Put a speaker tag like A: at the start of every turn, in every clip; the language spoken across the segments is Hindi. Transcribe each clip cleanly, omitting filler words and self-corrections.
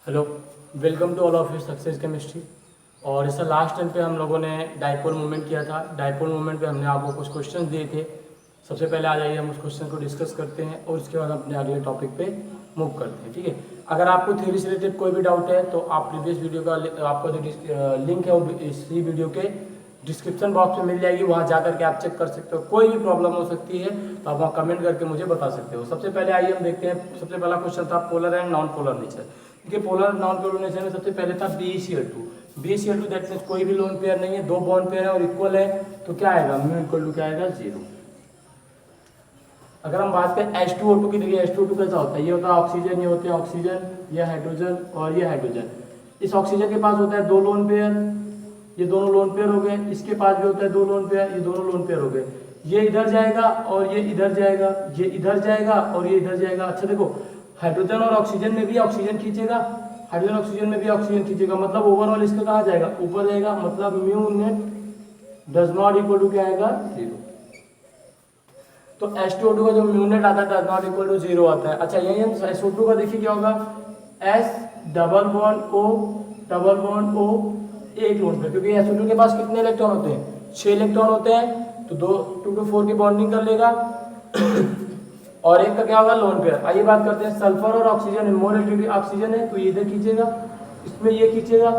A: Hello, welcome to all of you success chemistry. और इससे लास्ट टाइम पे हम लोगों ने डाइपोल मूवमेंट किया था। डाइपोल मूवमेंट पे हमने आपको कुछ क्वेश्चन दिए थे। सबसे पहले आ जाइए हम उस क्वेश्चन को डिस्कस करते हैं और उसके बाद अपने अगले टॉपिक पे मूव करते हैं। ठीक है, अगर आपको थ्योरी से रिलेटेड कोई भी डाउट है तो आप प्रीवियस वीडियो का आपका जो लिंक है वो इसी वीडियो के डिस्क्रिप्शन बॉक्स में मिल जाएगी, वहाँ जा करके आप चेक कर सकते हो। कोई भी प्रॉब्लम हो सकती है तो आप वहाँ कमेंट करके मुझे बता सकते हो। सबसे पहले आइए हम देखते हैं। सबसे पहला क्वेश्चन था polar and non polar nature. देखिए, पोलर नॉन पोलर नेचर में सबसे पहले था BeCl2। BeCl2 दैट मींस कोई भी लोन पेयर नहीं है, दो बॉन्ड पेयर है और इक्वल है, तो क्या आएगा म्यू इक्वल टू क्या आएगा 0। अगर हम बात करें H2O2 की, देखिए H2O2 कैसा होता है, ये होता है ऑक्सीजन, ये होते हैं ऑक्सीजन, ये हाइड्रोजन और ये हाइड्रोजन। इस ऑक्सीजन के पास होता है दो लोन पेयर, ये दोनों लोन पेयर हो गए। इसके पास भी होता है दो लोन पेयर, ये दोनों लोन पेयर हो गए। ये इधर जाएगा और ये इधर जाएगा, ये इधर जाएगा और ये इधर जाएगा। अच्छा देखो, हाइड्रोजन और ऑक्सीजन में भी ऑक्सीजन खींचेगा, हाइड्रोजन ऑक्सीजन में भी ऑक्सीजन खींचेगा, मतलब ओवरऑल इसका कहाँ जाएगा, ऊपर जाएगा। मतलब mu net does not equal to क्या आएगा 0। तो H2O2 का जो म्यू नेट आता है डज नॉट इक्वल टू 0 आता है। अच्छा यही हम SO2 का देखिए क्या होगा, S डबल बॉन्ड O एक लोन पे, क्योंकि SO2 के पास कितने इलेक्ट्रॉन होते हैं, 6 इलेक्ट्रॉन होते हैं, तो 2 to 4 की बॉन्डिंग कर लेगा और एक का क्या होगा लोन पेयर। आइए बात करते हैं सल्फर और ऑक्सीजन है, मोर इलेक्ट्रिक ऑक्सीजन है तो ये इधर खींचेगा, इसमें ये खींचेगा।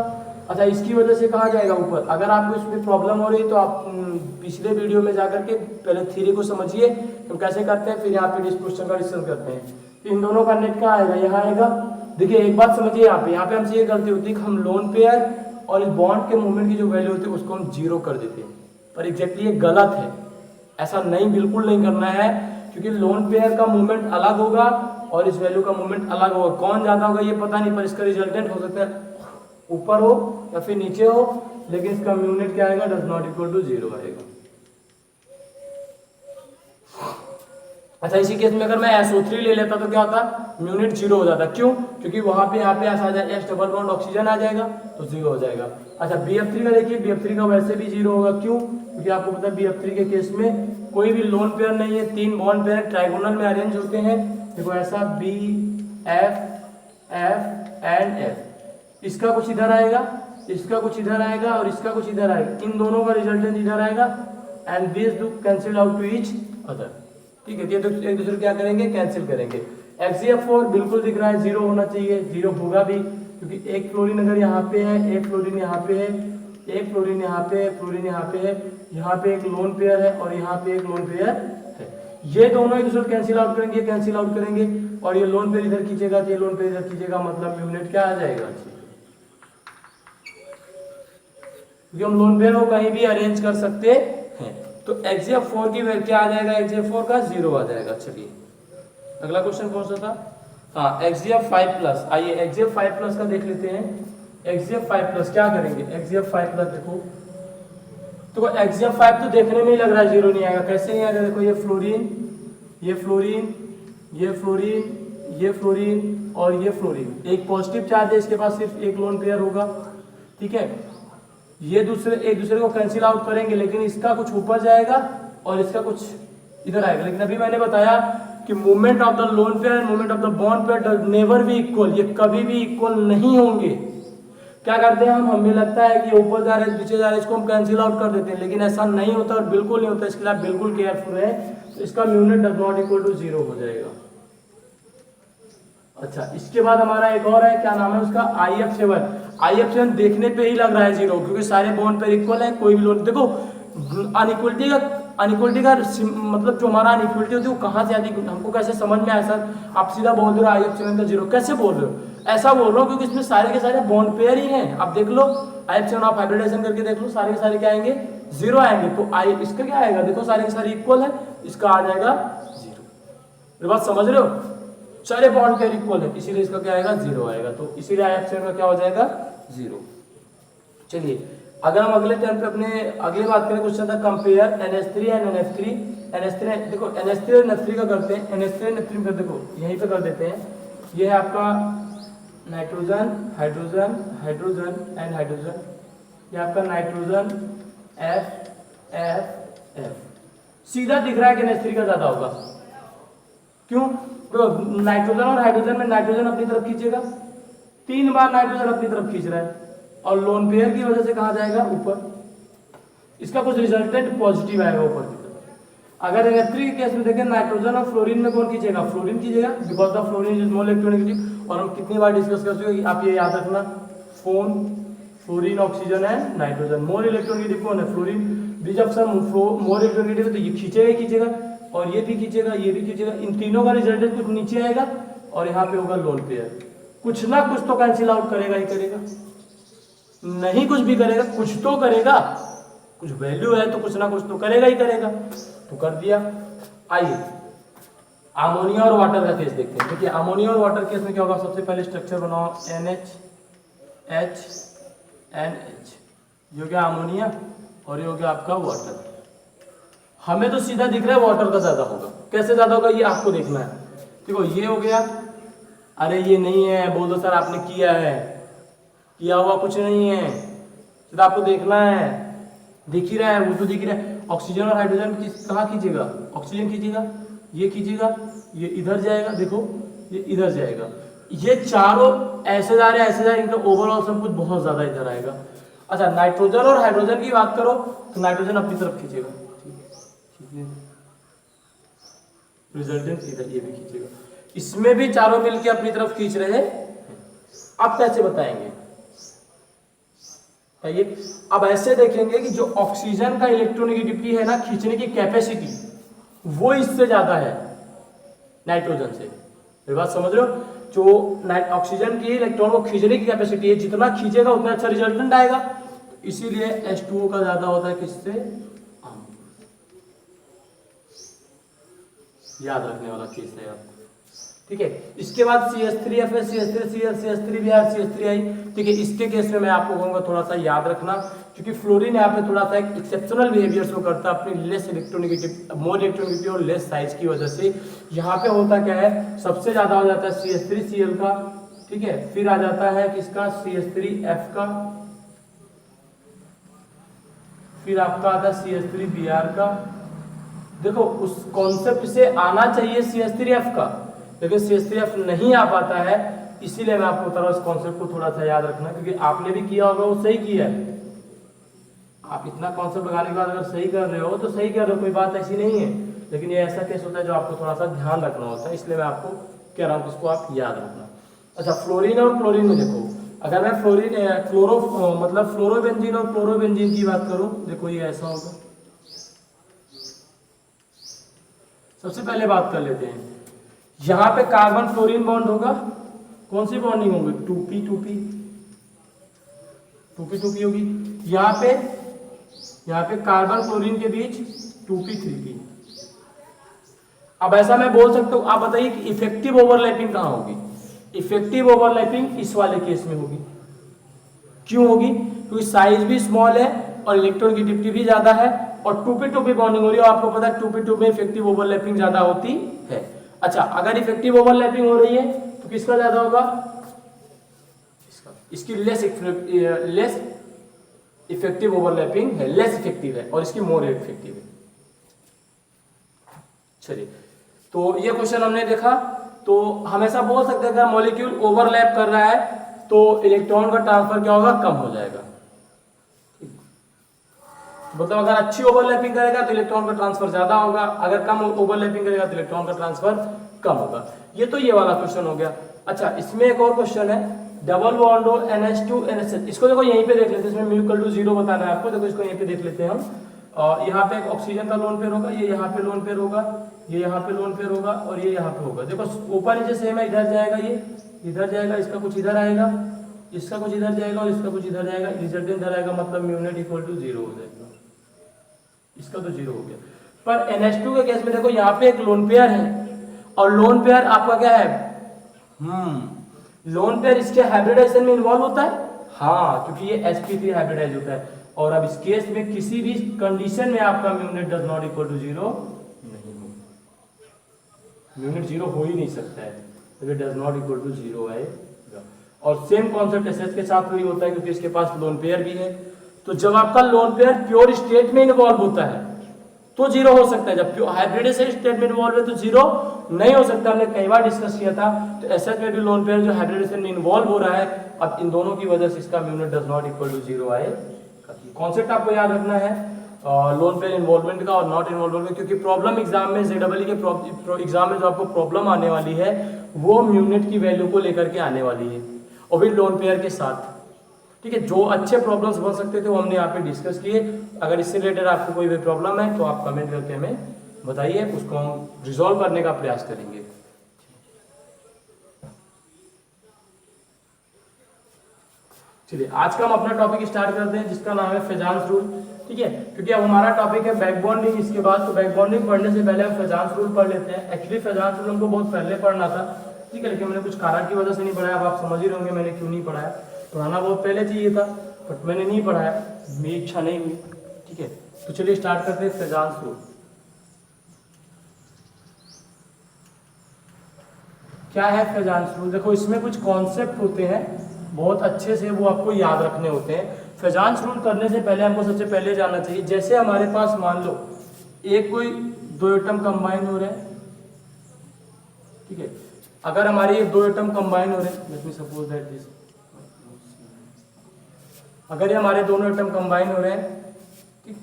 A: अच्छा इसकी वजह से कहाँ जाएगा ऊपर। अगर आपको इसमें प्रॉब्लम हो रही है तो आप पिछले वीडियो में जाकर के पहले थ्योरी को समझिए हम कैसे करते हैं, फिर यहाँ पे इस क्वेश्चन का डिस्कस करते हैं। तो इन दोनों का नेट कहाँ आएगा, यहाँ आएगा। देखिए एक बात समझिए, यहाँ पे हमसे ये गलती होती है कि हम लोन पेयर और इस बॉन्ड के मूवमेंट की जो वैल्यू होती है उसको हम 0 कर देते हैं, पर एग्जैक्टली ये गलत है। ऐसा नहीं, बिल्कुल नहीं करना है, क्योंकि लोन पेयर का मूवमेंट अलग होगा और इस वैल्यू का मूवमेंट अलग होगा। कौन ज्यादा होगा ये पता नहीं, पर इसका रिजल्टेंट हो सकता है ऊपर हो या फिर नीचे हो, लेकिन इसका म्यू नेट क्या आएगा, डज नॉट इक्वल टू 0 आएगा। अच्छा इसी केस में अगर मैं SO3 ले लेता तो क्या होता, म्यू नेट 0 हो जाता। क्यों, क्योंकि वहां पे यहाँ पे ऐसा आ जाएगा, H डबल बॉन्ड ऑक्सीजन आ जाएगा तो 0 हो जाएगा। अच्छा BF3 का देखिए, BF3 का वैसे भी 0 होगा। क्यों, क्योंकि आपको पता है BF3 के केस में कोई भी लोन पेयर नहीं है, 3 बॉन्ड पेयर ट्राइगोनल में अरेंज होते हैं। देखो ऐसा B F F and F, इसका कुछ इधर आएगा, इसका कुछ इधर आएगा और इसका कुछ इधर आएगा, इन दोनों का रिजल्टेंट इधर आएगा and this do cancel out to each other. ठीक है, ये तो एक दूसरे क्या करेंगे, कैंसिल करेंगे। XgF4 बिल्कुल दिख रहा है 0 होना चाहिए, 0 होगा भी, क्योंकि एक फ्लोरीन अगर यहाँ पे है, एक फ्लोरीन यहाँ पे है, एक फ्लोरीन यहाँ पे है, फ्लोरीन यहाँ पे है, यहाँ पे एक लोन पेयर है और यहाँ पे एक लोन पेयर है। ये दोनों एक दूसरे कैंसिल आउट करेंगे, कैंसिल आउट करेंगे और ये लोन पेयर इधर खींचेगा तो ये लोन पेयर इधर खींचेगा, मतलब म्यू नेट क्या आ जाएगा, क्योंकि हम लोन पेयर को कहीं भी अरेंज कर सकते हैं। तो XgF4 की वैल्यू क्या आ जाएगा, XgF4 का 0 आ जाएगा। चलिए अगला क्वेश्चन कौन सा था, हाँ XgF5+। आइए XgF5+ का देख लेते हैं। XgF5+ क्या करेंगे, XgF5+ देखो तो XgF5 तो देखने में ही लग रहा है 0 नहीं आएगा। कैसे नहीं आएगा, देखो ये फ्लोरीन, ये फ्लोरीन, ये फ्लोरीन, ये फ्लोरीन और ये फ्लोरीन, एक पॉजिटिव चार्ज है, इसके पास सिर्फ एक लोन पेयर होगा। ठीक है, ये दूसरे एक दूसरे को कैंसिल आउट करेंगे, लेकिन इसका कुछ ऊपर जाएगा और इसका कुछ इधर आएगा। लेकिन अभी मैंने बताया कि movement of the lone pair, movement of the bond pair never be equal, ये कभी भी इक्वल नहीं होंगे। क्या करते हैं हम, हमें लगता है कि ऊपर जा रहे पीछे जा रहे, इसको हम कैंसिल आउट कर देते हैं, लेकिन ऐसा नहीं होता और बिल्कुल नहीं होता। इसके लिए आप बिल्कुल केयरफुल है, तो इसका mu net does not equal to 0 हो जाएगा। अच्छा इसके बाद हमारा एक और है, क्या नाम है उसका, IF7। IF7 देखने पे ही लग रहा है 0, क्योंकि सारे बॉन्ड पेयर इक्वल है, कोई भी लोन। देखो अनइक्वलिटी का मतलब जो हमारा अनइक्वलिटी होती है वो कहाँ से आती है, हमको कैसे समझ में आया सर, आप सीधा बोल रहे हो IF7 का 0, कैसे बोल रहे हो, ऐसा बोल रहा हूँ क्योंकि इसमें सारे के सारे बॉन्ड पेयर ही हैं। आप देख लो IF7 आप हाइब्रिडाइजेशन करके देख लो, सारे के सारे क्या आएंगे, 0 आएंगे। तो इसका क्या आएगा, देखो सारे के सारे इक्वल है, इसका आ जाएगा 0। मेरी बात समझ रहे हो, सारे बॉन्ड पेयर इक्वल है, इसीलिए इसका क्या आएगा 0 आएगा। तो इसीलिए IF7 का क्या हो जाएगा 0। चलिए अगर हम अगले टर्म पे अपने अगले बात करें, क्वेश्चन था compare NH3 and NF3। NH3 देखो NH3 और NF3 का करते हैं, NH3 NF3 कर देखो यहीं पे कर देते हैं। ये है आपका nitrogen hydrogen hydrogen and hydrogen, ये आपका नाइट्रोजन F F F। सीधा दिख रहा है कि NH3 का ज्यादा होगा। क्यों, तो नाइट्रोजन और हाइड्रोजन में नाइट्रोजन अपनी तरफ खींचेगा, 3 बार नाइट्रोजन अपनी तरफ खींच रहा है और लोन पेयर की वजह से कहाँ जाएगा, ऊपर। इसका कुछ रिजल्टेंट पॉजिटिव आएगा ऊपर की तरफ। अगर NH3 के केस में देखें, नाइट्रोजन और फ्लोरीन में कौन खींचेगा, फ्लोरीन खींचेगा, because the fluorine is more electronegative. और हम कितनी बार डिस्कस कर चुके हैं, आप ये याद रखना, fluorine oxygen and nitrogen. More electronegative कौन है, फ्लोरीन। बीच ऑफ सम मोर इलेक्ट्रोनेगेटिव है तो ये खींचेगा ही खींचेगा, और ये भी खींचेगा, ये भी खींचेगा। इन तीनों का रिजल्टेंट कुछ नीचे आएगा और यहाँ पे होगा लोन पेयर। कुछ ना कुछ तो कैंसिल आउट करेगा ही करेगा, नहीं कुछ भी करेगा, कुछ तो करेगा, कुछ वैल्यू है तो कुछ ना कुछ तो करेगा ही करेगा। तो कर दिया। आइए अमोनिया और वाटर का केस देखते हैं। देखिए अमोनिया और वाटर केस में क्या होगा, सबसे पहले स्ट्रक्चर बनाओ, NH, ये हो गया अमोनिया और ये हो गया आपका वाटर। हमें तो सीधा दिख रहा है वाटर का ज्यादा होगा, कैसे ज्यादा होगा ये आपको देखना है। देखो ये हो गया, अरे ये नहीं है, बोल दो सर आपने किया है, किया हुआ कुछ नहीं है, सीधा आपको देखना है, दिख ही रहा है, वो तो दिख ही रहा है। ऑक्सीजन और हाइड्रोजन कहाँ खींचेगा, ऑक्सीजन खींचेगा, ये खींचेगा, ये इधर जाएगा, देखो ये इधर जाएगा, ये चारों ऐसे जा रहे हैं, ऐसे जा रहे हैं, इनका ओवरऑल सब कुछ बहुत ज्यादा इधर आएगा। अच्छा नाइट्रोजन और हाइड्रोजन की बात करो तो नाइट्रोजन अपनी तरफ खींचेगा, रिजल्टेंट इधर, ये भी खींचेगा, इसमें भी चारों मिलकर अपनी तरफ खींच रहे हैं। अब कैसे बताएंगे, आइए अब ऐसे देखेंगे कि जो ऑक्सीजन का इलेक्ट्रोनेगेटिविटी है ना, खींचने की कैपेसिटी, वो इससे ज्यादा है नाइट्रोजन से। मेरी बात समझ रहे हो, जो ऑक्सीजन की इलेक्ट्रॉन को खींचने की कैपेसिटी है, जितना खींचेगा उतना अच्छा रिजल्टेंट आएगा। इसीलिए H2O का ज्यादा होता है किससे, याद रखने वाला केस है आपको, ठीक है। इसके बाद CH3F है, CH3 भी है, CH3 आई, ठीक है। इसके केस में मैं आपको कहूंगा थोड़ा सा याद रखना, क्योंकि फ्लोरीन यहाँ पे थोड़ा सा एक एक्सेप्शनल बिहेवियर शो करता है अपनी लेस इलेक्ट्रोनेगेटिव, मोर इलेक्ट्रोनेगेटिव और लेस साइज की वजह से। यहाँ पे होता क्या है, सबसे ज्यादा हो जाता है CH3Cl का, ठीक है, फिर आ जाता है किसका, CH3F का, फिर आपका आता है CH3Br का। देखो उस कॉन्सेप्ट से आना चाहिए CH3F का, लेकिन CH3F नहीं आ पाता है, इसीलिए मैं आपको बता रहा हूं इस कॉन्सेप्ट को थोड़ा सा याद रखना, क्योंकि आपने भी किया होगा, वो सही किया है। आप इतना कॉन्सेप्ट लगाने के बाद अगर सही कर रहे हो तो सही कर रहे हो, कोई बात ऐसी नहीं है, लेकिन ये ऐसा केस होता है जो आपको थोड़ा सा ध्यान रखना होता है, इसलिए मैं आपको कह रहा हूँ कि इसको आप याद रखना। अच्छा फ्लोरीन और क्लोरीन में देखो, अगर मैं फ्लोरोबेंजीन और क्लोरोबेंजीन की बात करूं, देखो ये ऐसा होगा। सबसे पहले बात कर लेते हैं, यहां पे कार्बन फ्लोरीन बॉन्ड होगा, कौन सी बॉन्डिंग होगी, 2p 2p होगी। यहाँ पे कार्बन क्लोरीन के बीच 2p 3p। अब ऐसा मैं बोल सकता हूं, आप बताइए कि इफेक्टिव ओवरलैपिंग कहां होगी। इफेक्टिव ओवरलैपिंग इस वाले केस में होगी। क्यों होगी, क्योंकि साइज भी स्मॉल है और इलेक्ट्रोनेगेटिविटी भी ज्यादा है और 2p 2p बॉन्डिंग हो रही है। आपको पता है 2p 2p में इफेक्टिव ओवरलैपिंग ज्यादा होती है। अच्छा अगर इफेक्टिव ओवरलैपिंग हो रही है तो किसका ज्यादा होगा, इसकी लेस इफेक्टिव ओवरलैपिंग है, लेस इफेक्टिव है, और इसकी मोर इफेक्टिव है। चलिए तो ये क्वेश्चन हमने देखा, तो हमेशा बोल सकते हैं अगर मॉलिक्यूल ओवरलैप कर रहा है तो इलेक्ट्रॉन का ट्रांसफर क्या होगा, कम हो जाएगा। मतलब अगर अच्छी ओवरलैपिंग करेगा तो इलेक्ट्रॉन का ट्रांसफर ज्यादा होगा, अगर कम ओवरलैपिंग करेगा तो इलेक्ट्रॉन का ट्रांसफर कम होगा। ये तो ये वाला क्वेश्चन हो गया। अच्छा इसमें एक और क्वेश्चन है, डबल बॉन्ड हो NH2 NH। इसको देखो यहीं पे देख लेते हैं, इसमें म्यू इक्वल टू 0 बताना है आपको। देखो इसको यहीं पे देख लेते हैं हम। यहाँ पे एक ऑक्सीजन का लोन पेयर होगा, ये यहाँ पे लोन पेयर होगा, ये यहाँ पे लोन पेयर होगा और ये यहाँ पे होगा। देखो ऊपर नीचे सेम है, इधर जाएगा, ये इधर जाएगा, इसका कुछ इधर आएगा, इसका कुछ इधर जाएगा और इसका कुछ इधर जाएगा, रिजल्टेंट इधर आएगा, मतलब म्यू नेट इक्वल टू 0 हो जाएगा। इसका तो 0 हो गया। पर NH2 के केस में देखो यहाँ पे एक लोन पेयर है और लोन पेयर आपका क्या है, लोन पेयर इसके हाइब्रिडाइजेशन में इन्वॉल्व होता है, हाँ, क्योंकि ये sp3 हाइब्रिडाइज होता है। और अब इस केस में किसी भी कंडीशन में आपका mu net does not equal to 0 नहीं होगा, म्यू नेट 0 हो ही नहीं सकता है, तो डज नॉट इक्वल टू 0 आएगा। और सेम कॉन्सेप्ट एसएच के साथ वही होता है, क्योंकि इसके पास लोन पेयर भी है। तो जब आपका लोन पेयर प्योर स्टेट में इन्वॉल्व होता है तो जीरो हो सकता है, जबकि हाइब्रिडाइजेशन स्टेट में इन्वॉल्व है तो जीरो नहीं हो सकता। हमने कई बार डिस्कस किया था। तो एसएच में भी लोन पेयर जो हाइब्रिडाइजेशन में इन्वॉल्व हो रहा है, अब इन दोनों की वजह से इसका mu not does not equal to zero आए। कॉन्सेप्ट आपको याद रखना है लोन पेयर इन्वॉल्वमेंट का और नॉट इन्वॉल्वमेंट, क्योंकि प्रॉब्लम एग्जाम में जेडबल के एग्जाम में जो आपको प्रॉब्लम आने वाली है वो म्यू नॉट की वैल्यू को लेकर के आने वाली है, और भी लोन पेयर के साथ। ठीक है, जो अच्छे प्रॉब्लम्स बन सकते थे वो हमने यहाँ पे डिस्कस किए। अगर इससे रिलेटेड आपको कोई भी प्रॉब्लम है तो आप कमेंट करके हमें बताइए, उसको हम रिजॉल्व करने का प्रयास करेंगे। चलिए आज का हम अपना टॉपिक स्टार्ट करते हैं, जिसका नाम है फेजांस रूल। ठीक है, क्योंकि अब हमारा टॉपिक है बैक बॉन्डिंग इसके बाद, तो बैक बॉन्डिंग पढ़ने से पहले हम फेजांस रूल पढ़ लेते हैं। एक्चुअली फेजांस रूल हमको बहुत पहले पढ़ना था, ठीक है, लेकिन मैंने कुछ कारण की वजह से नहीं पढ़ाया। अब आप समझ ही रहोगे मैंने क्यों नहीं पढ़ाया। पढ़ाना बहुत पहले चाहिए था बट मैंने नहीं पढ़ाया, मेरी इच्छा नहीं हुई। ठीक है, तो चलिए स्टार्ट करते हैं फेजांस रूल। क्या है फेजांस रूल? देखो इसमें कुछ कॉन्सेप्ट होते हैं बहुत अच्छे से, वो आपको याद रखने होते हैं। फेजांस रूल करने से पहले हमको सबसे पहले जानना चाहिए, जैसे हमारे पास मान लो एक कोई दो एटम कंबाइन हो रहे हैं। ठीक है, अगर हमारे ये दो एटम कंबाइन हो रहे हैं, let me suppose that this, अगर ये हमारे दोनों एटम कंबाइन हो रहे हैं, ठीक,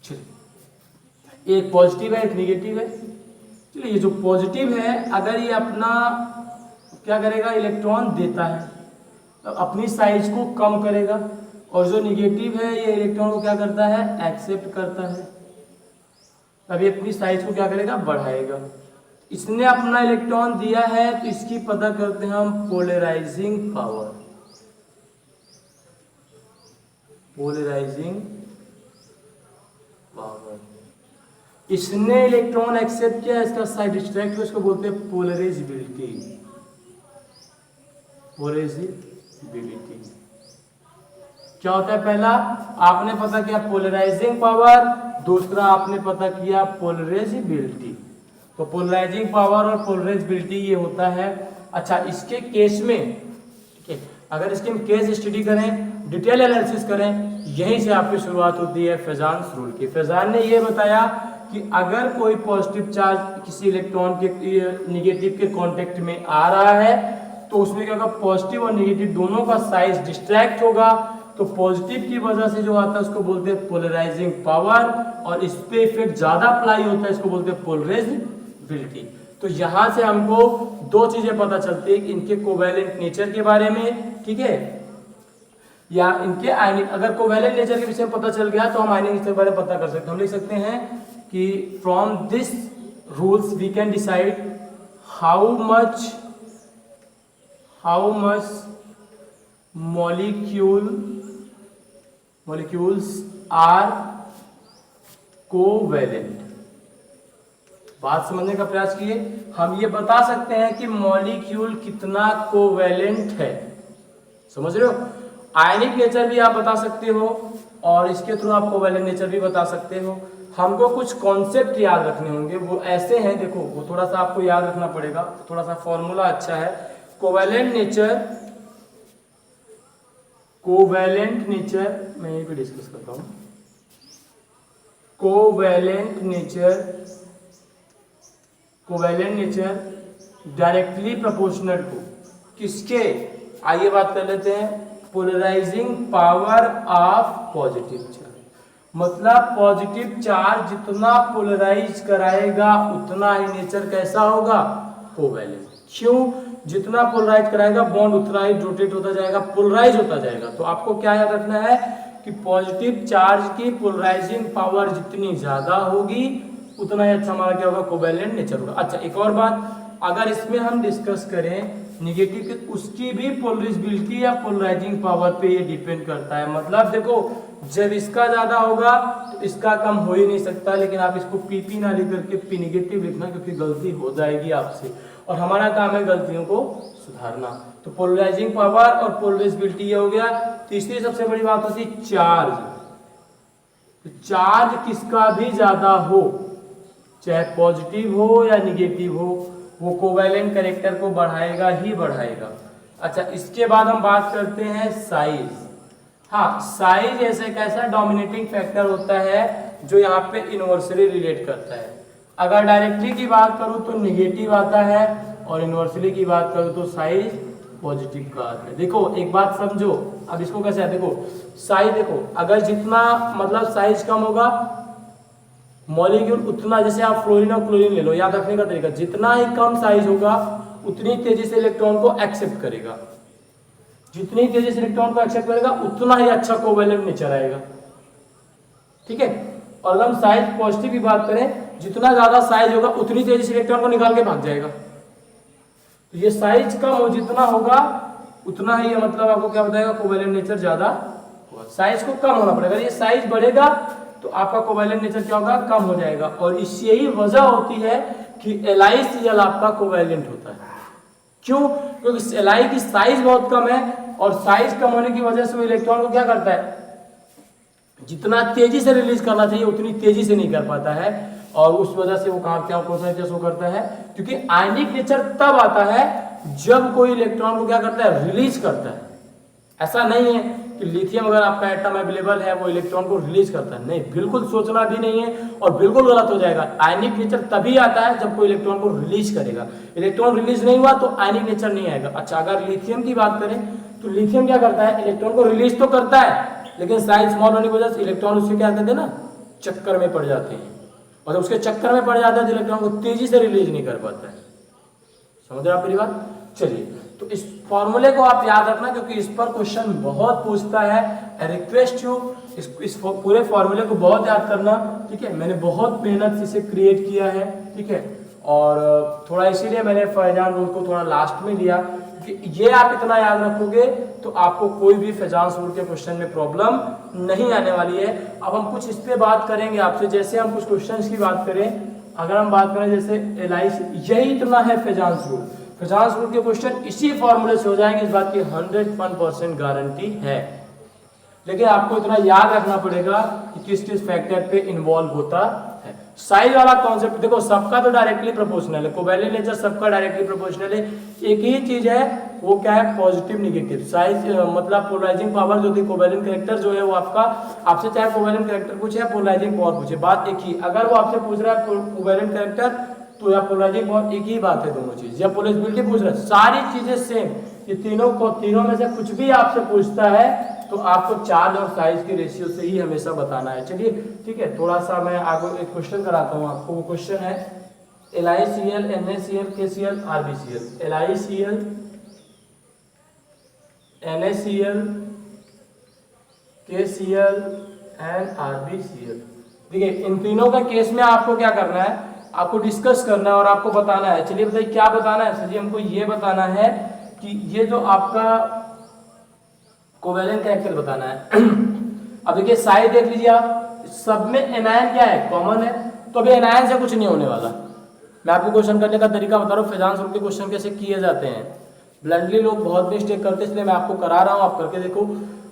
A: चलिए एक पॉजिटिव है एक निगेटिव है। चलिए ये जो पॉजिटिव है अगर ये अपना क्या करेगा, इलेक्ट्रॉन देता है तो अपनी साइज को कम करेगा, और जो निगेटिव है ये इलेक्ट्रॉन को क्या करता है, एक्सेप्ट करता है। अब ये अपनी साइज को क्या करेगा, बढ़ाएगा। इसने अपना इलेक्ट्रॉन दिया है तो इसकी पता करते हैं हम पोलराइजिंग पावर। पोलराइजिंग पावर, इसने इलेक्ट्रॉन एक्सेप्ट किया, इसका साइड डिस्ट्रैक्ट हुआ, इसको बोलते हैं पोलराइजिबिलिटी। पोलराइजिबिलिटी क्या होता है? पहला आपने पता किया पोलराइजिंग पावर, दूसरा आपने पता किया पोलराइजिबिलिटी। तो पोलराइजिंग पावर और पोलराइजिबिलिटी ये होता है। अच्छा, इसके केस में, ठीक है, अगर इसकी हम केस स्टडी करें, डिटेल एनालिसिस करें, यहीं से आपकी शुरुआत होती है फेजांस रूल की। फेजान ने ये बताया कि अगर कोई पॉजिटिव चार्ज किसी इलेक्ट्रॉन के निगेटिव के कांटेक्ट में आ रहा है तो उसमें क्या होगा, पॉजिटिव और निगेटिव दोनों का साइज डिस्ट्रैक्ट होगा। तो पॉजिटिव की वजह से जो आता है उसको बोलते हैं पोलराइजिंग पावर, और इस पे इफेक्ट ज्यादा अप्लाई होता है, इसको बोलते हैं पोलराइजिबिलिटी। तो यहां से हमको दो चीजें पता चलती है, इनके कोवैलेंट नेचर के बारे में, ठीक है, या इनके आयनिक, अगर कोवैलेंट नेचर के विषय में पता चल गया तो हम आयनिक नेचर के बारे में पता कर सकते हैं। हम लिख सकते हैं कि from this rules we can decide how much molecules are covalent। बात समझने का प्रयास किए। हम ये बता सकते हैं कि मॉलिक्यूल कितना कोवैलेंट है, समझ रहे हो। आयनिक नेचर भी आप बता सकते हो और इसके थ्रू आप कोवैलेंट नेचर भी बता सकते हो। हमको कुछ कॉन्सेप्ट याद रखने होंगे, वो ऐसे हैं, देखो वो थोड़ा सा आपको याद रखना पड़ेगा, थोड़ा सा फॉर्मूला अच्छा है। कोवैलेंट नेचर मैं यहीं पे डिस्कस करता हूं। Covalent nature directly proportional to किसके, आइए बात कर लेते हैं, polarizing power of positive charge. मतलब पॉजिटिव चार्ज जितना पोलराइज कराएगा उतना ही नेचर कैसा होगा, कोवैलेंट। क्यों? जितना पोलराइज कराएगा बॉन्ड उतना ही रोटेट होता जाएगा, पोलराइज होता जाएगा। तो आपको क्या याद रखना है कि पॉजिटिव चार्ज की पोलराइजिंग पावर जितनी ज्यादा होगी उतना ही अच्छा हमारा क्या होगा, कोवैलेंट नेचर होगा। अच्छा, एक और बात, अगर इसमें हम डिस्कस करें निगेटिव की, उसकी भी पोलराइजिबिलिटी या पोलराइजिंग पावर पे ये डिपेंड करता है। मतलब देखो जब इसका ज्यादा होगा तो इसका कम हो ही नहीं सकता, लेकिन आप इसको पीपी ना लिख करके पी निगेटिव लिखना, क्योंकि गलती हो जाएगी आपसे और हमारा काम है गलतियों को सुधारना। तो पोलराइजिंग पावर और पोलराइजिबिलिटी ये हो गया। तीसरी सबसे बड़ी बात होती है चार्ज। तो चार्ज किसका भी ज्यादा हो, चाहे पॉजिटिव हो या निगेटिव हो, वो कोवैलेंट कैरेक्टर को बढ़ाएगा ही बढ़ाएगा। अच्छा, इसके बाद हम बात करते हैं साइज। हाँ, साइज ऐसे कैसा डोमिनेटिंग फैक्टर होता है जो यहाँ पे इनवर्सली रिलेट करता है। अगर डायरेक्टली की बात करूँ तो निगेटिव आता है, और इनवर्सली की बात करूँ तो साइज पॉजिटिव का आता है। देखो एक बात समझो, अब इसको कैसे है, देखो साइज, देखो अगर जितना मतलब साइज कम होगा मॉलिक्यूल उतना, जैसे आप फ्लोरीन और क्लोरीन ले लो, याद रखने का तरीका, जितना ही कम साइज होगा उतनी तेजी से इलेक्ट्रॉन को एक्सेप्ट करेगा, जितनी तेजी से इलेक्ट्रॉन को एक्सेप्ट करेगा उतना ही अच्छा कोवैलेंट नेचर आएगा। ठीक है, और अगर हम साइज पॉजिटिव की बात करें, जितना ज्यादा साइज होगा उतनी तेजी से इलेक्ट्रॉन को निकाल के भाग जाएगा। तो ये साइज कम हो जितना होगा उतना ही, मतलब आपको क्या बताएगा, कोवैलेंट नेचर ज्यादा होगा। साइज को कम होना पड़ेगा, ये साइज बढ़ेगा तो आपका कोवैलेंट नेचर क्या होगा, कम हो जाएगा। और इससे यही वजह होती है कि LiCl आपका कोवैलेंट होता है। क्यों? क्योंकि Li की साइज बहुत कम है, और साइज कम होने की वजह से वो इलेक्ट्रॉन को क्या करता है, जितना तेजी से रिलीज करना चाहिए उतनी तेजी से नहीं कर पाता है, और उस वजह से वो कौन सा नेचर शो करता है, क्योंकि आयनिक नेचर तब आता है जब कोई इलेक्ट्रॉन को क्या करता है, रिलीज करता है। ऐसा नहीं है कि लिथियम अगर आपका एटम अवेलेबल है वो इलेक्ट्रॉन को रिलीज करता है, नहीं, बिल्कुल सोचना भी नहीं है और बिल्कुल गलत हो जाएगा। आयनिक नेचर तभी आता है जब कोई इलेक्ट्रॉन को रिलीज करेगा, इलेक्ट्रॉन रिलीज नहीं हुआ तो आयनिक नेचर नहीं आएगा। अच्छा, अगर लिथियम की बात करें तो लिथियम क्या करता है, इलेक्ट्रॉन को रिलीज तो करता है, लेकिन साइज स्मॉल होने की वजह से इलेक्ट्रॉन उससे क्या कहते हैं ना, चक्कर में पड़ जाते हैं, और जब उसके चक्कर में पड़ जाता है तो इलेक्ट्रॉन को तेजी से रिलीज नहीं कर पाता है। समझ रहे आप मेरी बात? चलिए, तो इस फॉर्मूले को आप याद रखना, क्योंकि इस पर क्वेश्चन बहुत पूछता है। आई रिक्वेस्ट यू इस पूरे फॉर्मूले को बहुत याद करना। ठीक है, मैंने बहुत मेहनत से इसे क्रिएट किया है। ठीक है, और थोड़ा इसीलिए मैंने फैजान रूल को थोड़ा लास्ट में लिया, कि ये आप इतना याद रखोगे तो आपको कोई भी फैजान रूल के क्वेश्चन में प्रॉब्लम नहीं आने वाली है। अब हम कुछ इस पे बात करेंगे आपसे, जैसे हम कुछ क्वेश्चन की बात करें, अगर हम बात करें जैसे LiC, यही इतना है फैजान रूल। फैजान रूल के क्वेश्चन इसी फॉर्मूले से हो जाएंगे, इस बात की 101% गारंटी है। लेकिन आपको इतना याद रखना पड़ेगा कि किस किस फैक्टर पे इन्वॉल्व होता है। साइज वाला कॉन्सेप्ट देखो, सबका तो डायरेक्टली प्रोपोर्शनल है, कोवैलेंट नेचर सबका डायरेक्टली प्रोपोर्शनल है। एक ही चीज है, वो क्या है, पॉजिटिव निगेटिव। साइज मतलब पोलराइजिंग पावर जो थी, कोवैलेंट कैरेक्टर जो है वो आपका, आपसे चाहे कोवैलेंट कैरेक्टर पूछे या पोलराइजिंग पावर पूछे, बात एक ही। अगर वो आपसे पूछ रहा है कोवैलेंट कैरेक्टर तो या पोलराइजिंग पावर, एक ही बात है दोनों चीज, या पोलराइजिबिलिटी पूछ रहा है, सारी चीजें सेम। ये तीनों में से कुछ भी आपसे पूछता है तो आपको चार्ज और साइज के रेशियो से ही हमेशा बताना है। चलिए ठीक है, थोड़ा सा मैं आगे एक क्वेश्चन कराता हूँ आपको। वो क्वेश्चन है LiCl, NaCl, KCl, RbCl। LiCl, NaCl, KCl and RbCl। देखिए, इन तीनों का केस में आपको क्या करना है, आपको डिस्कस करना है और आपको बताना है। चलिए बताइए क्या बताना है। चलिए हमको ये बताना है कि ये जो आपका कोवैलेंट कैरेक्टर बताना है। अब देखिए साइड देख लीजिए आप, सब में एनायन क्या है, कॉमन है, तो अभी एनायन से कुछ नहीं होने वाला। मैं आपको क्वेश्चन करने का तरीका बता रहा हूँ, फैजान रूल के क्वेश्चन कैसे किए जाते हैं। ब्लंडली लोग बहुत मिस्टेक करते हैं, इसलिए मैं आपको करा रहा हूँ, आप करके देखो।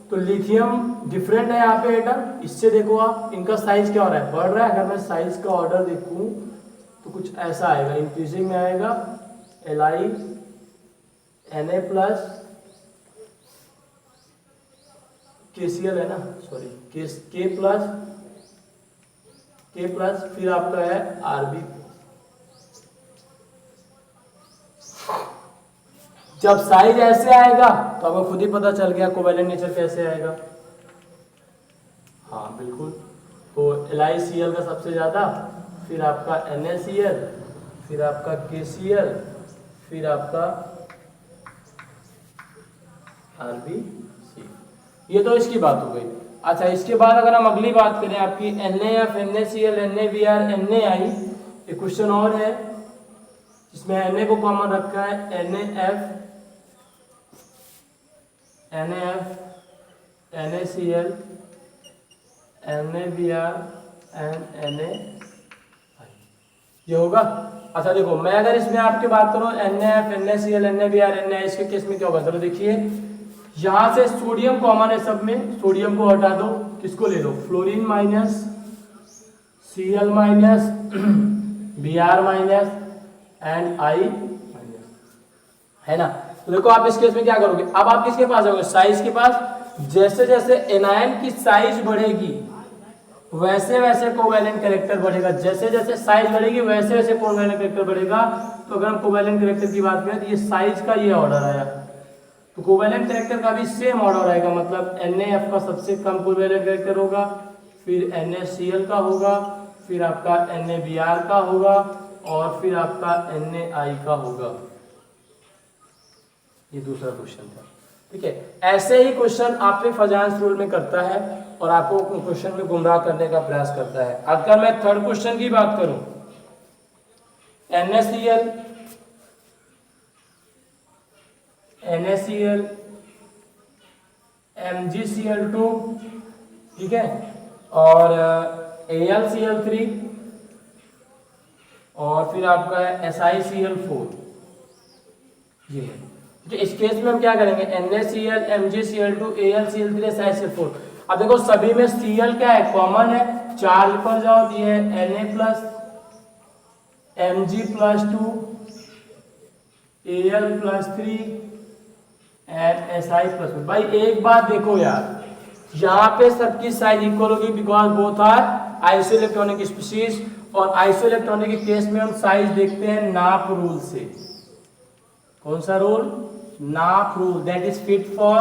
A: तो लिथियम डिफरेंट है यहाँ पे एटम, इससे देखो आप, इनका साइज क्या हो रहा है, बढ़ रहा है। अगर मैं साइज का ऑर्डर देखूँ तो कुछ ऐसा आएगा, इंक्रीजिंग में आएगा, Li Na+ KCl है ना, सॉरी K प्लस फिर आपका है Rb। जब साइज ऐसे आएगा तो आपको खुद ही पता चल गया कोवैलेंट नेचर कैसे आएगा। हाँ बिल्कुल, तो LiCl का सबसे ज्यादा, फिर आपका NaCl, फिर आपका KCl, फिर आपका RbC। ये तो इसकी बात हो गई। अच्छा, इसके बाद अगर हम अगली बात करें आपकी NaF, NaCl, NaBr, NaI, एक क्वेश्चन और है जिसमें Na को कॉमन रखा है, NaF, NaCl, NaBr and Na। ये होगा। अच्छा देखो, मैं अगर इसमें आपकी बात करूं NaF, NaCl, NaBr, Na, इसके केस में क्या होगा, चलो देखिए, यहां से सोडियम कॉमन है सब में, सोडियम को हटा दो, किसको ले लो, fluorine minus, Cl minus, Br minus and I minus, है ना। तो देखो आप इस केस में क्या करोगे, अब आप किसके पास जाओगे, साइज के पास। जैसे जैसे एनायन की साइज बढ़ेगी वैसे वैसे कोवैलेंट कैरेक्टर बढ़ेगा, जैसे जैसे साइज बढ़ेगी वैसे वैसे कोवैलेंट कैरेक्टर बढ़ेगा। तो अगर हम कोवैलेंट कैरेक्टर की बात करें तो ये साइज का ये ऑर्डर आया, तो कोवैलेंट कैरेक्टर का भी सेम ऑर्डर आएगा, मतलब NaF का सबसे कम कोवैलेंट कैरेक्टर होगा, फिर NaCl का होगा, फिर आपका NaBr का होगा, और फिर आपका NaI का होगा। ये दूसरा क्वेश्चन था, ठीक है। ऐसे ही क्वेश्चन आपके फजांस रूल में करता है और आपको क्वेश्चन में गुमराह करने का प्रयास करता है। अगर मैं थर्ड क्वेश्चन की बात करूं, NaCl, MgCl2, ठीक है, और AlCl3, और फिर आपका है SiCl4, ये है। तो इस केस में हम क्या करेंगे, NaCl, MgCl2, AlCl3, SiCl4। अब देखो सभी में Cl क्या है, कॉमन है, चार्ज पर जाओ तो ये Na plus, Mg+2, Al plus 3 and Si+1। भाई एक बात देखो यार, यहाँ पे सबकी साइज इक्वल होगी because both are isoelectronic species, और आइसोइलेक्ट्रॉनिक के केस में हम साइज देखते हैं नाप रूल से। कौन सा रूल, नाप rule, that is fit for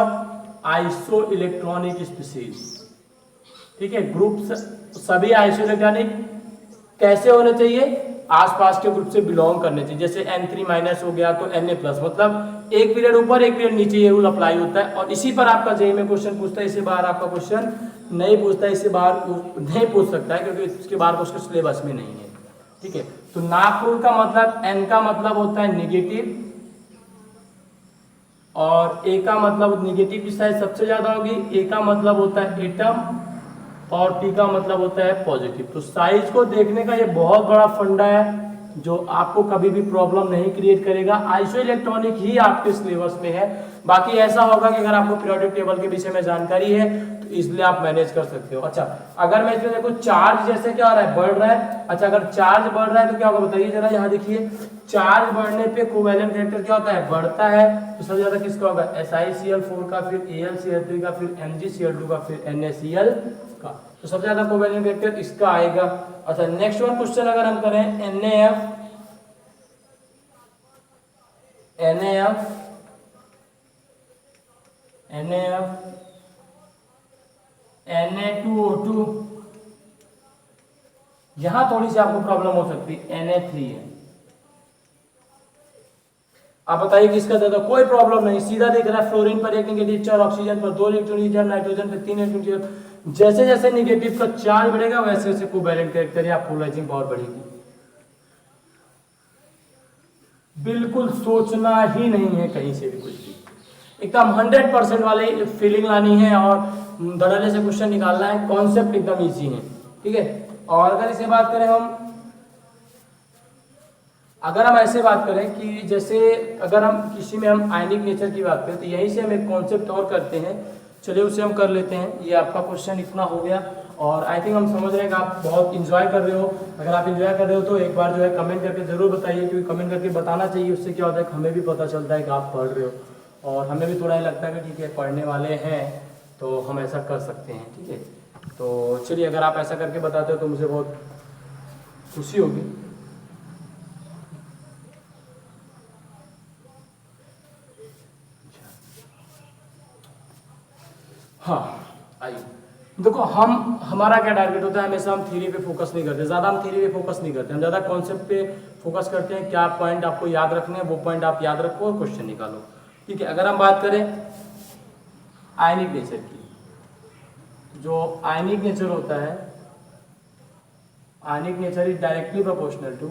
A: isoelectronic species, ठीक है। ग्रुप सभी आइसोइलेक्ट्रॉनिक कैसे होने चाहिए, आसपास के ग्रुप से बिलोंग करने चाहिए। जैसे N3- हो गया तो Na प्लस, मतलब एक पीरियड ऊपर एक पीरियड नीचे, ये रूल अप्लाई होता है। और इसी पर आपका जेईई में क्वेश्चन पूछता है, इससे बाहर आपका क्वेश्चन नहीं पूछता है, इससे बाहर नहीं पूछ सकता है क्योंकि इसके बाहर उसके सिलेबस में नहीं है, ठीक है। तो नाप रूल का मतलब, N का मतलब होता है निगेटिव, और A का मतलब निगेटिव की साइज सबसे ज्यादा होगी, A का मतलब होता है एटम, और T का मतलब होता है पॉजिटिव। तो साइज को देखने का ये बहुत बड़ा फंडा है जो आपको कभी भी प्रॉब्लम नहीं क्रिएट करेगा। आइसोइलेक्ट्रॉनिक ही आपके सिलेबस में है, बाकी ऐसा होगा कि अगर आपको पीरियोडिक टेबल के विषय में जानकारी है तो इसलिए आप मैनेज कर सकते हो। अच्छा, अगर मैं इसमें देखो चार्ज जैसे क्या हो रहा है, बढ़ रहा है। अच्छा, अगर चार्ज बढ़ रहा है तो क्या होगा बताइए जरा, यहाँ देखिए, चार्ज बढ़ने पे कोवैलेंट कैरेक्टर क्या होता है, बढ़ता है। तो सबसे ज्यादा किसका होगा, SiCl4 का, फिर AlCl3 का, फिर MgCl2 का, फिर NaCl का। तो सबसे ज्यादा कोवैलेंट कैरेक्टर इसका आएगा। अच्छा, नेक्स्ट वन क्वेश्चन अगर हम करें, NaF, Na2O2, यहां थोड़ी सी आपको प्रॉब्लम हो सकती है, Na3 है। आप बताइए किसका ज्यादा, कोई प्रॉब्लम नहीं, सीधा दिख रहा है, फ्लोरीन पर 1 निगेटिव चार्ज, ऑक्सीजन पर 2 इलेक्ट्रॉन, नाइट्रोजन पर 3 इलेक्ट्रॉन। जैसे जैसे निगेटिव का चार्ज बढ़ेगा वैसे वैसे कोवैलेंट कैरेक्टर या पोलराइजिंग पावर बढ़ेगी। बिल्कुल सोचना ही नहीं है कहीं से भी कुछ भी, एकदम 100% वाले फीलिंग लानी है और धड़ल्ले से क्वेश्चन निकालना है, कॉन्सेप्ट एकदम इजी है, ठीक है। और अगर इसे बात करें हम, अगर हम ऐसे बात करें कि जैसे अगर हम किसी में हम आयनिक नेचर की बात करें तो यहीं से हम एक कॉन्सेप्ट और करते हैं, चलिए उसे हम कर लेते हैं। ये आपका क्वेश्चन इतना हो गया और आई थिंक हम समझ रहे हैं कि आप बहुत इंजॉय कर रहे हो। अगर आप इंजॉय कर रहे हो तो एक बार जो है कमेंट करके ज़रूर बताइए, क्योंकि कमेंट करके बताना चाहिए, उससे क्या होता है कि हमें भी पता चलता है कि आप पढ़ रहे हो और हमें भी थोड़ा लगता है कि ठीक है पढ़ने वाले हैं तो हम ऐसा कर सकते हैं, ठीक है। तो चलिए अगर आप ऐसा करके बताते हो तो मुझे बहुत खुशी होगी। हाँ आइए, देखो हमारा क्या टारगेट होता है, हमेशा हम थ्योरी पे फोकस नहीं करते, ज़्यादा हम थ्योरी पे फोकस नहीं करते, हम ज़्यादा कॉन्सेप्ट पे फोकस करते हैं। क्या पॉइंट आपको याद रखने हैं वो पॉइंट आप याद रखो और क्वेश्चन निकालो, ठीक है। अगर हम बात करें आयनिक नेचर की, जो आयनिक नेचर होता है, ionic nature is directly proportional to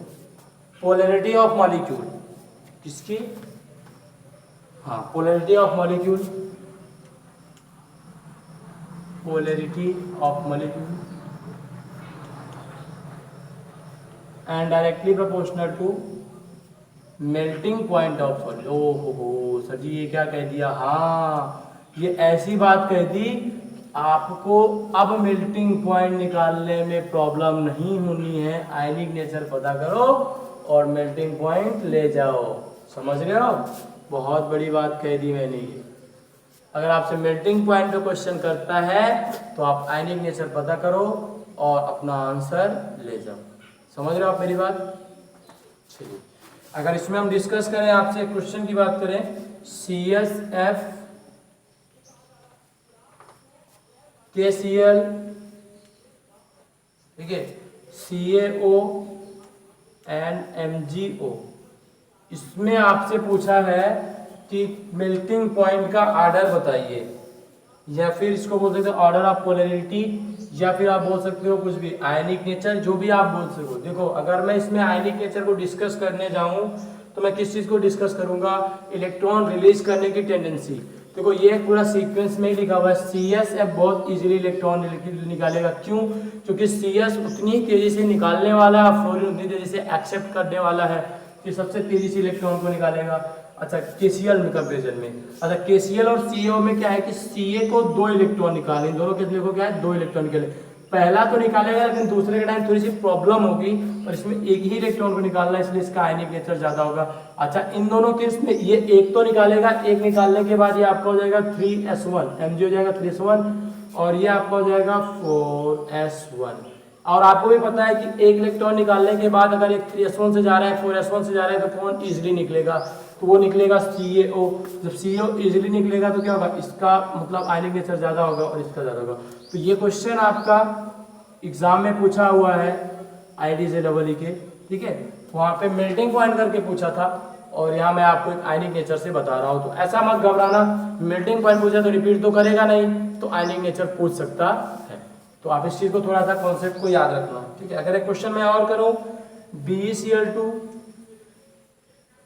A: polarity of molecule. किसकी, हाँ, polarity of molecule, polarity of molecule and directly proportional to melting point of solid। ओहो सर जी ये क्या कह दिया, हाँ ये ऐसी बात कह दी आपको अब मेल्टिंग पॉइंट निकालने में प्रॉब्लम नहीं होनी है, आयनिक नेचर पता करो और मेल्टिंग पॉइंट ले जाओ, समझ रहे हो। बहुत बड़ी बात कह दी मैंने ये। अगर आपसे मेल्टिंग पॉइंट पे क्वेश्चन करता है तो आप आयनिक नेचर पता करो और अपना आंसर ले जाओ। समझ रहे हो आप मेरी बात? चलिए, अगर इसमें हम डिस्कस करें, आपसे क्वेश्चन की बात करें, CSF KCl, ठीक है, CaO एंड MgO, इसमें आपसे पूछा है कि मेल्टिंग पॉइंट का ऑर्डर बताइए, या फिर इसको बोल सकते हो ऑर्डर ऑफ पोलैरिटी, या फिर आप बोल सकते हो कुछ भी, आयनिक नेचर, जो भी आप बोल सको। देखो, अगर मैं इसमें आयनिक नेचर को डिस्कस करने जाऊं तो मैं किस चीज को डिस्कस करूंगा? इलेक्ट्रॉन रिलीज करने की टेंडेंसी। देखो, ये पूरा सीक्वेंस में ही लिखा हुआ है। CSF बहुत इजीली इलेक्ट्रॉन निकालेगा। क्यों? क्योंकि CS उतनी ही तेजी से निकालने वाला है, फ्लोरीन उतनी तेजी से एक्सेप्ट करने वाला है कि सबसे तेजी से इलेक्ट्रॉन को निकालेगा। अच्छा, KCl में कंपेरिजन में, अच्छा KCl और CaO में क्या है कि Ca को 2 इलेक्ट्रॉन निकाले, इन दोनों के देखो क्या है, 2 इलेक्ट्रॉन निकाले। पहला तो निकालेगा, लेकिन दूसरे के टाइम थोड़ी सी प्रॉब्लम होगी, और इसमें एक ही इलेक्ट्रॉन को निकालना है, इसलिए इसका आयनिक नेचर ज्यादा होगा। अच्छा, इन दोनों केस में ये एक तो निकालेगा, एक निकालने के बाद ये आपका हो जाएगा 3s1, Mg हो जाएगा 3s1, और ये आपका हो जाएगा 4s1। और आपको भी पता है कि एक इलेक्ट्रॉन निकालने के बाद अगर एक 3s1 से जा रहा है, 4s1 से जा रहा है, तो कौन इजीली निकलेगा? तो वो निकलेगा CaO। जब CaO इजीली निकलेगा तो क्या होगा? इसका मतलब आयनिक नेचर ज्यादा होगा और इसका ज्यादा होगा। तो ये क्वेश्चन आपका एग्जाम में पूछा हुआ है IDJEE के, ठीक है, वहां पे मेल्टिंग पॉइंट करके पूछा था, और यहाँ मैं आपको एक आयनिक नेचर से बता रहा हूँ। तो ऐसा मत घबराना, मेल्टिंग पॉइंट पूछा तो रिपीट तो करेगा नहीं, तो आयनिक नेचर पूछ सकता है। तो आप इस चीज को थोड़ा सा कॉन्सेप्ट को याद रखना, ठीक है। अगर एक क्वेश्चन मैं और करूं, BeCl2,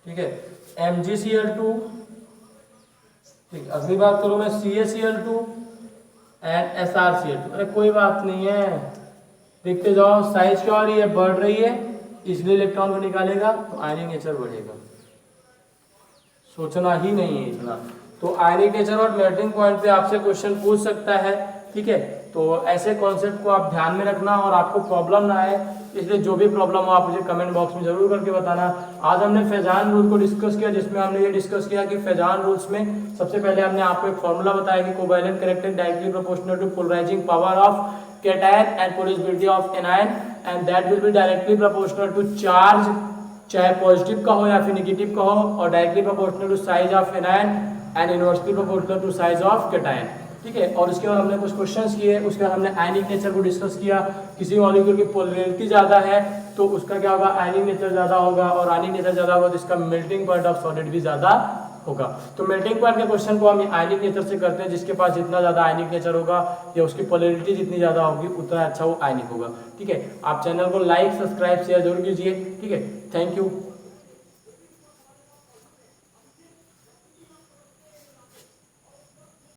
A: ठीक है, MgCl2, ठीक, अगली बात करूं मैं CaCl2 एंड SrCl2। अरे कोई बात नहीं है, देखते जाओ, साइज क्या हो रही है, बढ़ रही है, इसलिए इलेक्ट्रॉन को निकालेगा तो आयनिक नेचर बढ़ेगा, सोचना ही नहीं है इतना। तो आयनिक नेचर और मेल्टिंग पॉइंट पे आपसे क्वेश्चन पूछ सकता है, ठीक है। तो ऐसे कॉन्सेप्ट को आप ध्यान में रखना, और आपको प्रॉब्लम ना आए, इसलिए जो भी प्रॉब्लम हो आप मुझे कमेंट बॉक्स में जरूर करके बताना। आज हमने फेजान रूल को डिस्कस किया, जिसमें हमने ये डिस्कस किया कि फेजान रूल्स में सबसे पहले हमने आपको एक फॉर्मूला बताया कि covalent character directly proportional to polarizing power of cation and polarizability of anion, and that will be directly proportional to charge, चाहे पॉजिटिव का हो या फिर नेगेटिव का हो, और directly proportional to size of anion and inversely proportional to size of cation, ठीक है। और उसके बाद हमने कुछ क्वेश्चंस किए, उसके बाद हमने आयनिक नेचर को डिस्कस किया। किसी मॉलिक्यूल की पोलैरिटी ज्यादा है तो उसका क्या होगा, आयनिक नेचर ज्यादा होगा, और आयनिक नेचर ज्यादा होगा तो इसका मेल्टिंग पॉइंट ऑफ सॉलिड भी ज्यादा होगा। तो मेल्टिंग पॉइंट के क्वेश्चन को हम आयनिक नेचर से करते हैं, जिसके पास जितना ज्यादा आयनिक नेचर होगा या उसकी पोलैरिटी जितनी ज्यादा होगी उतना अच्छा वो आयनिक होगा, ठीक है। आप चैनल को लाइक, सब्सक्राइब, शेयर जरूर कीजिए, ठीक है। Thank you.